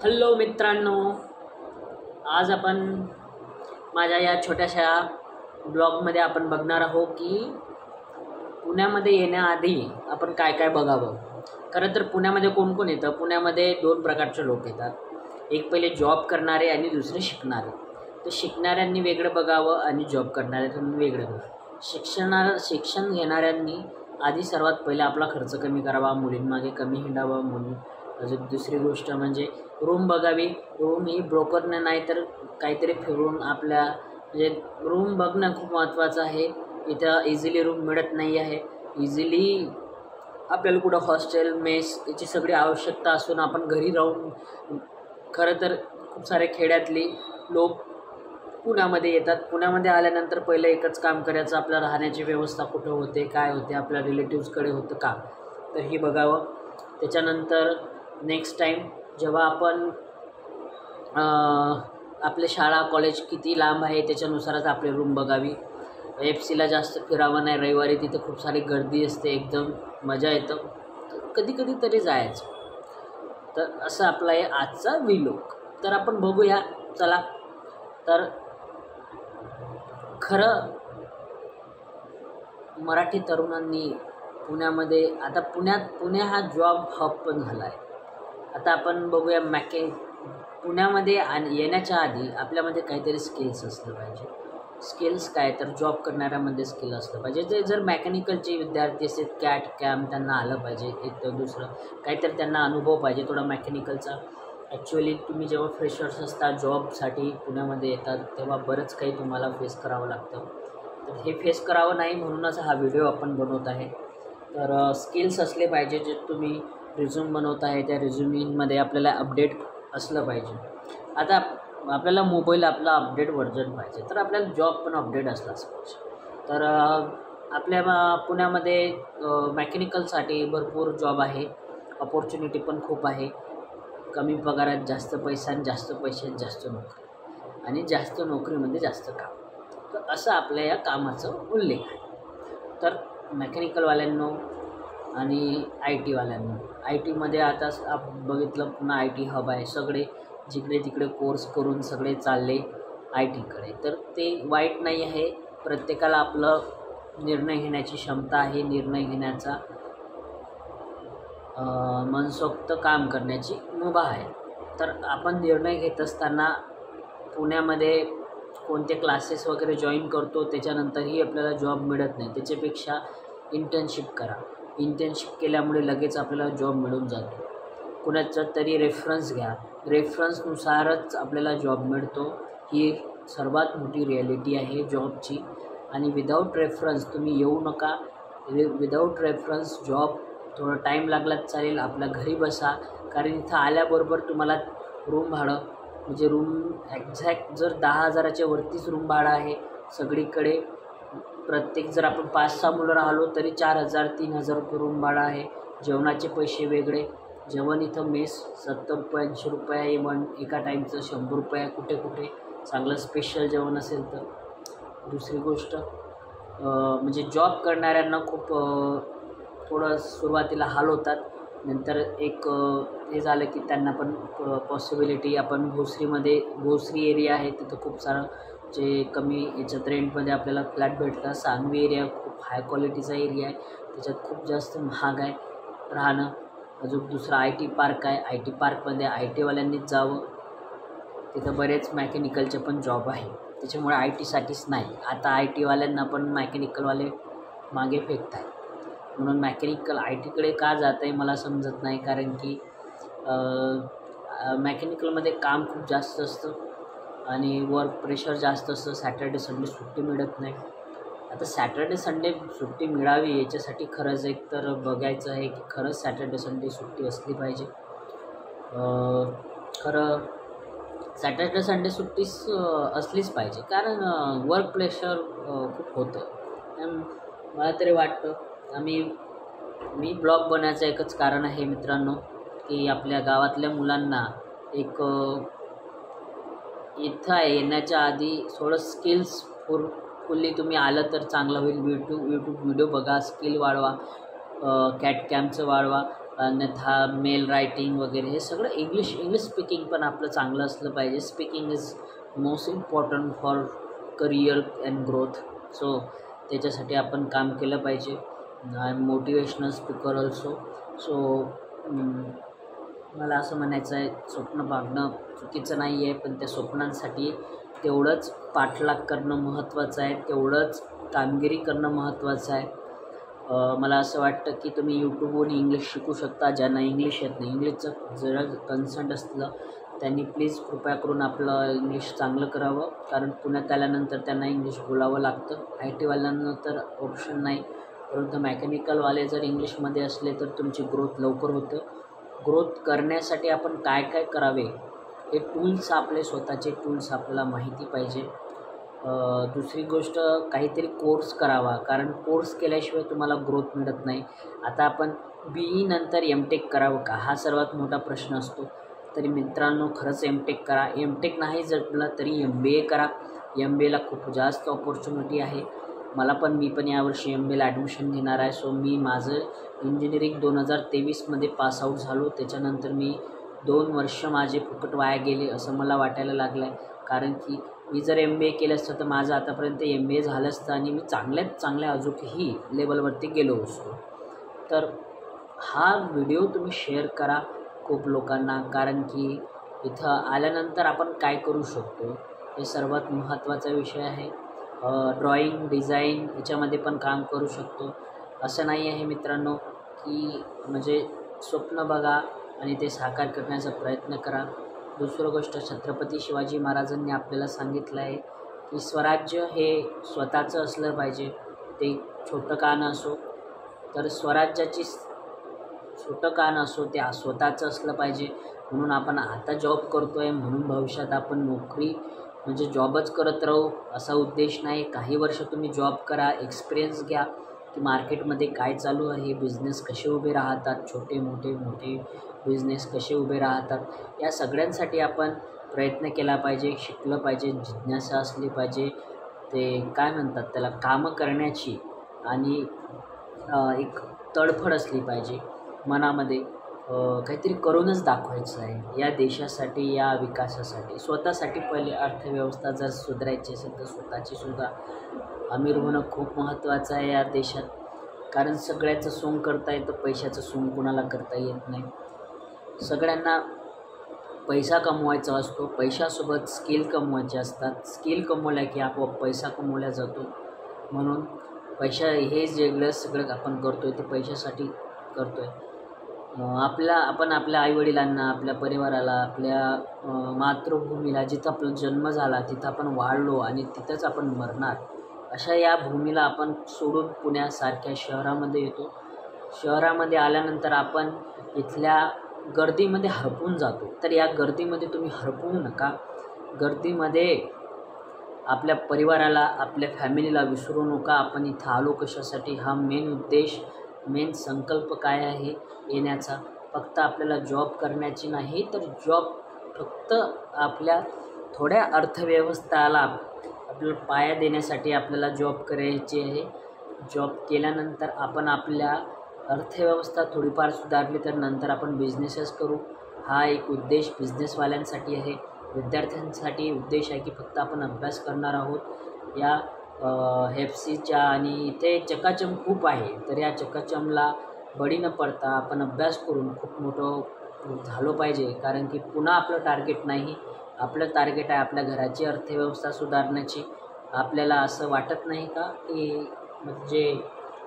Hello मित्रांनो, आज आपण माझ्या या छोट्याशा ब्लॉगमध्ये आपण बघणार आहोत की पुण्यामध्ये येण्याआधी आपण काय काय बघावं. खरं तर पुण्यामध्ये कोण कोण येतं? पुण्यामध्ये दोन प्रकारचे लोक येतात. एक पहिले जॉब करणारे आणि दुसरे शिकणारे. तर शिकणाऱ्यांनी वेगळं बघावं आणि जॉब करणाऱ्यांनी वेगळं बघावं. शिक्षण घेणाऱ्यांनी आधी सर्वात पहिले आपला खर्च कमी करावा, मुलींमागे कमी हिंडावं. अजून दुसरी गोष्ट म्हणजे रूम बघावी. रूम ही ब्रोकरने नाही तर काहीतरी फिरून आपल्या म्हणजे रूम बघणं खूप महत्त्वाचं आहे. इथं इझिली रूम मिळत नाही आहे. इझिली आपल्याला कुठं हॉस्टेल मेस याची सगळी आवश्यकता असून आपण घरी राहून खरं तर खूप सारे खेड्यातली लोक पुण्यामध्ये येतात. पुण्यामध्ये आल्यानंतर पहिलं एकच काम करायचं, आपल्या राहण्याची व्यवस्था कुठं होते, काय होते, आपल्या रिलेटिव्सकडे होतं का, तर हे बघावं. त्याच्यानंतर नेक्स्ट टाईम जेव्हा आपण आपले शाळा कॉलेज किती लांब आहे त्याच्यानुसारच आपली रूम बघावी. FCला जास्त फिरावं नाही. रविवारी तिथे खूप सारी गर्दी असते, एकदम मजा येतं. कधी कधी तरी जायचं. तर असं आपला आहे आजचा व्लॉग. तर आपण बघूया चला. तर खरं मराठी तरुणांनी पुण्यामध्ये आता पुणे हा जॉब हब पण झाला आहे. आता आपण बघूया पुण्यामध्ये येण्याच्या आधी आपल्यामध्ये काहीतरी स्किल्स असलं पाहिजे. स्किल्स काय तर जॉब करणाऱ्यामध्ये स्किल असलं पाहिजे. जे जर मेकॅनिकलचे विद्यार्थी असतील कॅट कॅम त्यांना आलं पाहिजे. एक तर दुसरं काहीतरी त्यांना अनुभव पाहिजे थोडा मेकॅनिकलचा. ॲक्च्युअली तुम्ही जेव्हा फ्रेशर्स असता जॉबसाठी पुण्यामध्ये येतात तेव्हा बरंच काही तुम्हाला फेस करावं लागतं. तर हे फेस करावं नाही म्हणूनच हा व्हिडिओ आपण बनवत आहे. तर स्किल्स असले पाहिजे. जे तुम्ही रिझ्यूम बनवत आहे त्या रिझ्युमिंगमध्ये आपल्याला अपडेट असलं पाहिजे. आता आपल्याला मोबाईल आपला अपडेट व्हर्जन पाहिजे तर आपल्याला जॉब पण अपडेट असलाच पाहिजे. तर आपल्या पुण्यामध्ये मेकॅनिकलसाठी भरपूर जॉब आहे. अपॉर्च्युनिटी पण खूप आहे. कमी पगारात जास्त पैसा आणि जास्त पैशात जास्त नोकरी आणि जास्त नोकरीमध्ये जास्त काम. तर असं आपल्या या कामाचं उल्लेख आहे. तर मेकॅनिकलवाल्यांनो आणि आय टीमध्ये आता बघितलं पुन्हा IT हब आहे. सगळे जिकडे तिकडे कोर्स करून सगळे चालले IT कडे. तर ते वाईट नाही आहे. प्रत्येकाला आपलं निर्णय घेण्याची क्षमता आहे. निर्णय घेण्याचा मनसोक्त काम करण्याची मुभा आहे. तर आपण निर्णय घेत असताना पुण्यामध्ये कोणते क्लासेस वगैरे जॉईन करतो त्याच्यानंतरही आपल्याला जॉब मिळत नाही. त्याच्यापेक्षा इंटर्नशिप करा. इंटर्नशिप केल्यामुळे लगेच आपल्याला जॉब मिळून जातो. कुणाचा तरी रेफरन्स घ्या. रेफरन्सनुसारच आपल्याला जॉब मिळतो. ही सर्वात मोठी रिॲलिटी आहे जॉबची. आणि विदाऊट रेफरन्स तुम्ही येऊ नका. विदाऊट रेफरन्स जॉब थोडा टाईम लागलाच चालेल. आपल्या घरी बसा. कारण इथं आल्याबरोबर तुम्हाला रूम भाडं म्हणजे रूम एक्झॅक्ट जर 10,000च्या वरतीच रूम भाडं आहे सगळीकडे. प्रत्येक जर आपण 5-6 मुलं राहिलो तरी 4,000-3,000 रुपये रूम भाडं आहे. जेवणाचे पैसे वेगळे. जेवण इथं मेस 70 रुपये 80 रुपये आहे. एका टाईमचं 100 रुपये आहे कुठे कुठे चांगलं स्पेशल जेवण असेल तर. दुसरी गोष्ट म्हणजे जॉब करणाऱ्यांना खूप थोडं सुरुवातीला हाल होतात. नंतर एक हे झालं की त्यांना पण पॉसिबिलिटी. आपण भोसरी एरिया आहे तिथं खूप सारं जे कमी याच्यात रेंटमध्ये आपल्याला फ्लॅट भेटतात. सांगवी एरिया खूप हाय क्वालिटीचा एरिया आहे. त्याच्यात खूप जास्त महाग आहे राहणं. अजून दुसरा IT पार्क आहे. IT पार्कमध्ये ITवाल्यांनीच जावं. तिथं बरेच मेकॅनिकलचे पण जॉब आहे. त्याच्यामुळे ITसाठीच नाही. आता ITवाल्यांना पण मेकॅनिकलवाले मागे फेकत आहे. म्हणून मेकॅनिकल ITकडे का जात आहे मला समजत नाही. कारण की मेकॅनिकलमध्ये काम खूप जास्त असतं आणि वर्क प्रेशर जास्त असतं. सॅटर्डे संडे सुट्टी मिळत नाही. आता सॅटर्डे संडे सुट्टी मिळावी याच्यासाठी खरंच एक तर बघायचं आहे की खरंच सॅटर्डे संडे सुट्टी असली पाहिजे. खरं सॅटर्डे संडे सुट्टीच असलीच पाहिजे. कारण वर्क प्रेशर खूप होतं. मला तरी वाटतं मी ब्लॉग बनवायचं एकच कारण आहे मित्रांनो की आपल्या गावातल्या मुलांना एक इथं येण्याच्या आधी थोडं स्किल्स फुल्ली तुम्ही आलं तर चांगलं होईल. यूट्यूब व्हिडिओ बघा. स्किल वाढवा. कॅट कॅमचं वाढवा. अन्यथा मेल रायटिंग वगैरे हे सगळं इंग्लिश स्पीकिंग पण आपलं चांगलं असलं पाहिजे. Speaking is most important for career and growth. So त्याच्यासाठी आपण काम केलं पाहिजे. I am motivational speaker also. So मला असं म्हणायचं आहे, स्वप्न बघणं चुकीचं नाही आहे, पण त्या स्वप्नांसाठी तेवढंच पाठलाग करणं महत्त्वाचं आहे, तेवढंच कामगिरी करणं महत्त्वाचं आहे. मला असं वाटतं की तुम्ही यूट्यूबवरून इंग्लिश शिकू शकता. ज्यांना इंग्लिश येत नाही, इंग्लिशचं जरा कन्सर्न असलं त्यांनी प्लीज कृपया करून आपलं इंग्लिश चांगलं करावं, कारण पुण्यात आल्यानंतर त्यांना इंग्लिश बोलावं लागतं. IT वाल्यांना तर ऑप्शन नाही, परंतु मेकॅनिकलवाले जर इंग्लिशमध्ये असले तर तुमची ग्रोथ लवकर होतं. ग्रोथ करण्यासाठी आपण काय काय करावे हे टूल्स, आपले स्वतःचे टूल्स आपल्याला माहिती पाहिजे. दुसरी गोष्ट, काहीतरी कोर्स करावा, कारण कोर्स केल्याशिवाय तुम्हाला ग्रोथ मिळत नाही. आता आपण BE नंतर MTech करावं का, हा सर्वात मोठा प्रश्न असतो. तरी मित्रांनो, खरंच MTech करा. MTech नाही जमलं तरी MBA करा. MBAला खूप जास्त ऑपॉर्च्युनिटी आहे. मी पण यावर्षी MBAला ॲडमिशन घेणार आहे. सो मी माझं इंजिनिअरिंग 2023मध्ये पासआउट झालो. त्याच्यानंतर मी 2 वर्ष माझे फुकट वाया गेले असं मला वाटायला लागलं आहे. कारण की मी जर MBA केलं असतं तर माझं आतापर्यंत MBA झालं असतं आणि मी चांगल्यात चांगल्या अजूनही लेवलवरती गेलो असतो. तर हा व्हिडिओ तुम्ही शेअर करा खूप लोकांना, कारण की इथं आल्यानंतर आपण काय करू शकतो हे सर्वात महत्त्वाचा विषय आहे. ड्रॉईंग, डिझाईन याच्यामध्ये पण काम करू शकतो. असं नाही आहे मित्रांनो की म्हणजे स्वप्न बघा आणि ते साकार करण्याचा प्रयत्न करा. दुसरं गोष्ट, छत्रपती शिवाजी महाराजांनी आपल्याला सांगितलं आहे की स्वराज्य हे स्वतःचं असलं पाहिजे. ते छोटं का नसो, तर स्वराज्याची छोटं का नसो ते स्वतःचं असलं पाहिजे. म्हणून आपण आता जॉब करतो आहे, म्हणून भविष्यात आपण नोकरी म्हणजे जॉबच करत राहू असा उद्देश नाही. काही वर्ष तुम्ही जॉब करा, एक्सपिरियन्स घ्या की मार्केटमध्ये काय चालू आहे, बिझनेस कसे उभे राहतात, छोटे मोठे बिझनेस कसे उभे राहतात, या सगळ्यांसाठी आपण प्रयत्न केला पाहिजे, शिकलं पाहिजे, जिज्ञासा असली पाहिजे. ते काय म्हणतात त्याला, कामं करण्याची आणि एक तडफड असली पाहिजे मनामध्ये. काहीतरी करूनच दाखवायचं आहे या देशासाठी, या विकासासाठी. स्वतःसाठी पहिले अर्थव्यवस्था जर सुधारायची असेल तर स्वतःचीसुद्धा अमीर होणं खूप महत्त्वाचं आहे या देशात. कारण सगळ्याचं सोंग करता येतं, पैशाचं सोंग कुणाला करता येत नाही. सगळ्यांना पैसा कमवायचा असतो, पैशासोबत स्किल कमवायचे असतात. स्किल कमवल्या की आपोआप पैसा कमवला जातो. म्हणून हे सगळं आपण करतो आहे ते पैशासाठी करतो आहे. आपण आपल्या आईवडिलांना, आपल्या परिवाराला, आपल्या मातृभूमीला, जिथं आपला जन्म झाला तिथं आपण वाढलो आणि तिथंच आपण मरणार, अशा या भूमीला आपण सोडून पुण्यासारख्या शहरामध्ये येतो. शहरामध्ये आल्यानंतर आपण इथल्या गर्दीमध्ये हरपून जातो. तर या गर्दीमध्ये तुम्ही हरपू नका. गर्दीमध्ये आपल्या परिवाराला, आपल्या फॅमिलीला विसरू नका. आपण इथं आलो कशासाठी, हा मेन उद्देश, मेन संकल्प काय आहे येण्याचा. फक्त आपल्याला जॉब करण्याची नाही, तर जॉब फक्त आपल्या थोड्या अर्थव्यवस्थेला आपल्याला पाया देण्यासाठी आपल्याला जॉब करायची आहे. जॉब केल्यानंतर आपण आपल्या अर्थव्यवस्था थोडीफार सुधारली तर नंतर आपण बिझनेसेस करू. हा एक उद्देश बिझनेसवाल्यांसाठी आहे. विद्यार्थ्यांसाठी उद्देश आहे की फक्त आपण अभ्यास करणार आहोत. या हेफसीच्या आणि इथे चकाचम खूप आहे, तर या चकाचमला बळी न पडता आपण अभ्यास करून खूप मोठं झालो पाहिजे. कारण की पुन्हा आपलं टार्गेट नाही, आपलं टार्गेट आहे आपल्या घराची अर्थव्यवस्था सुधारण्याची. आपल्याला असं वाटत नाही का की म्हणजे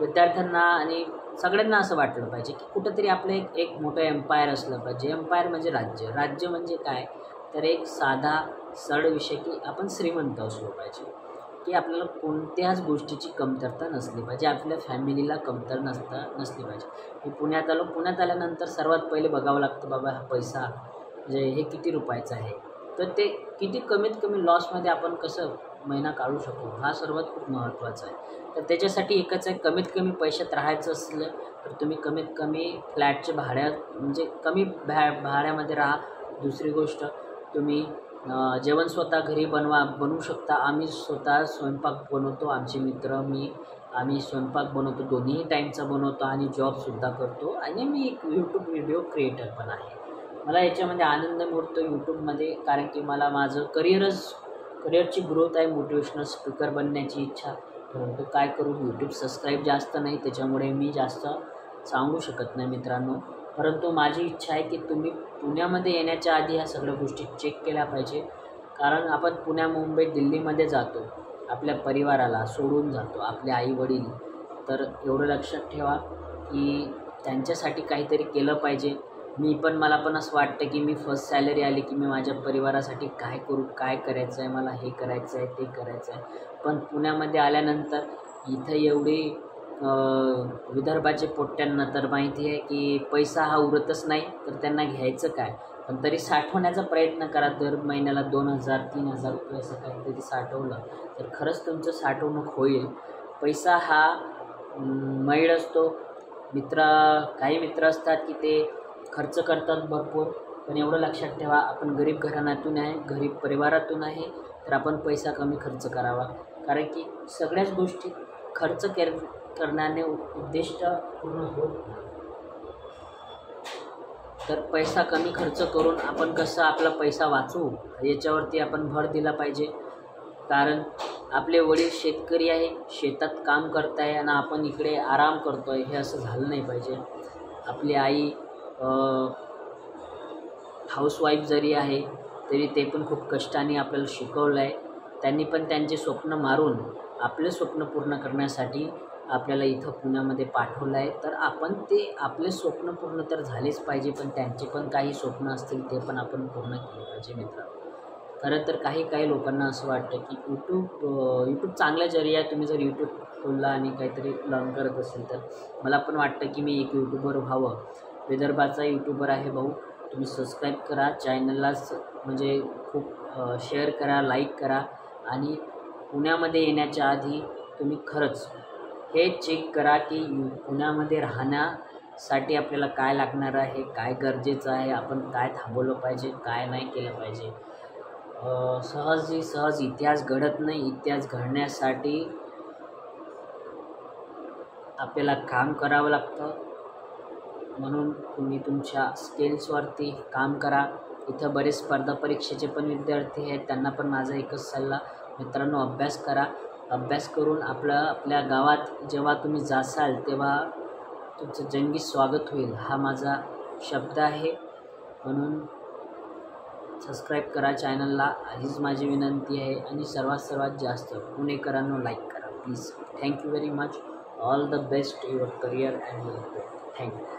विद्यार्थ्यांना आणि सगळ्यांना असं वाटलं पाहिजे की कुठंतरी आपलं एक मोठं एम्पायर असलं पाहिजे. एम्पायर म्हणजे राज्य म्हणजे काय, तर एक साधा सरळ विषय की आपण श्रीमंत असलो पाहिजे, की आपल्याला कोणत्याच गोष्टीची कमतरता नसली पाहिजे, आपल्या फॅमिलीला नसली पाहिजे. मी पुण्यात आल्यानंतर सर्वात पहिले बघावं लागतं बाबा हा पैसा म्हणजे हे किती रुपयाचं आहे, तर ते किती कमीत कमी लॉसमध्ये आपण कसं महिना काढू शकू, हा सर्वात खूप महत्त्वाचा आहे. तर त्याच्यासाठी एकच आहे, कमीत कमी पैशात राहायचं असलं तर तुम्ही कमीत कमी फ्लॅटच्या भाड्यात म्हणजे कमी भाड्यामध्ये राहा. दुसरी गोष्ट, तुम्ही जेवण स्वतः घरी बनवू शकता. आम्ही स्वतः स्वयंपाक बनवतो, आमचे मित्र आम्ही स्वयंपाक बनवतो, दोन्ही टाईमचा बनवतो आणि जॉबसुद्धा करतो आणि मी एक यूट्यूब व्हिडिओ क्रिएटर पण आहे. मला याच्यामध्ये आनंद मिळतो यूट्यूबमध्ये, कारण की मला माझं करिअरची ग्रोथ आहे, मोटिवेशनल स्पीकर बनण्याची इच्छा. परंतु काय करू, यूट्यूब सबस्क्राईब जास्त नाही, त्याच्यामुळे मी जास्त सांगू शकत नाही मित्रांनो. परंतु माझी इच्छा आहे की तुम्ही पुण्यामध्ये येण्याच्या आधी ह्या सगळ्या गोष्टी चेक केल्या पाहिजे. कारण आपण पुण्या, मुंबई, दिल्लीमध्ये जातो, आपल्या परिवाराला सोडून जातो, आपले आईवडील. तर एवढं लक्षात ठेवा की त्यांच्यासाठी काहीतरी केलं पाहिजे. मला पण असं वाटतं की मी फर्स्ट सॅलरी आली की मी माझ्या परिवारासाठी काय करू, काय करायचं आहे, मला हे करायचं आहे, ते करायचं आहे. पण पुण्यामध्ये आल्यानंतर इथं एवढी विदर्भाचे पोट्ट्यांना तर माहिती आहे की पैसा हा उरतच नाही, तर त्यांना घ्यायचं काय. पण तरी साठवण्याचा प्रयत्न करा. दर महिन्याला 2,000-3,000 रुपये असं काहीतरी साठवलं तर खरंच तुमचं साठवणूक होईल. पैसा हा मैळ असतो. काही मित्र असतात की ते खर्च करतात भरपूर, पण एवढं लक्षात ठेवा, आपण गरीब घराण्यातून आहे, गरीब परिवारातून आहे, तर आपण पैसा कमी खर्च करावा. कारण की सगळ्याच गोष्टी खर्च करण्याने उद्दिष्ट पूर्ण होत नाही. तर पैसा कमी खर्च करून आपण कसं आपला पैसा वाचवू याच्यावरती आपण भर दिला पाहिजे. कारण आपले वडील शेतकरी आहे, शेतात काम करत आहे आणि आपण इकडे आराम करतो आहे, हे असं झालं नाही पाहिजे. आपली आई हाऊसवाईफ जरी आहे तरी ते पण खूप कष्टाने आपल्याला शिकवलं आहे. त्यांनी पण त्यांचे स्वप्न मारून आपले स्वप्न पूर्ण करण्यासाठी आपल्याला इथं पुण्यामध्ये पाठवलं आहे. तर आपण आपले स्वप्न पूर्ण तर झालेच पाहिजे, पण त्यांचे पण काही स्वप्न असतील ते पण आपण पूर्ण केले पाहिजे मित्रांनो. खरं तर काही लोकांना असं वाटतं की यूट्यूब चांगला जरिया आहे. तुम्ही जर यूट्यूब खोलला आणि काहीतरी लर्न करत असेल तर मला पण वाटतं की मी एक यूट्यूबर व्हावं. विदर्भाचा यूट्यूबर आहे भाऊ, तुम्ही सबस्क्राईब करा चॅनललाच, म्हणजे खूप शेअर करा, लाईक करा. आणि पुण्यामध्ये येण्याच्या आधी तुम्ही खरंच हे चेक करा की पुण्यामध्ये राहण्यासाठी आपल्याला काय लागणार आहे, काय गरजेचं आहे, आपण काय थांबवलं पाहिजे, काय नाही केलं पाहिजे. सहज इतिहास घडत नाही. इतिहास घडण्यासाठी आपल्याला काम करावं लागतं. म्हणून तुम्ही तुमच्या स्किल्सवरती काम करा. इथं बरेच स्पर्धा परीक्षेचे पण विद्यार्थी आहेत, त्यांना पण माझा एकच सल्ला, मित्रांनो अभ्यास करा. अभ्यास करून आपल्या गावात जेव्हा तुम्ही जासाल तेव्हा तुमचं जंगी स्वागत होईल, हा माझा शब्द आहे. म्हणून सबस्क्राईब करा चॅनलला, हीच माझी विनंती आहे. आणि सर्वात जास्त पुणेकरांनो लाईक करा please. Thank you very much. All the best your career and your growth. Thank you.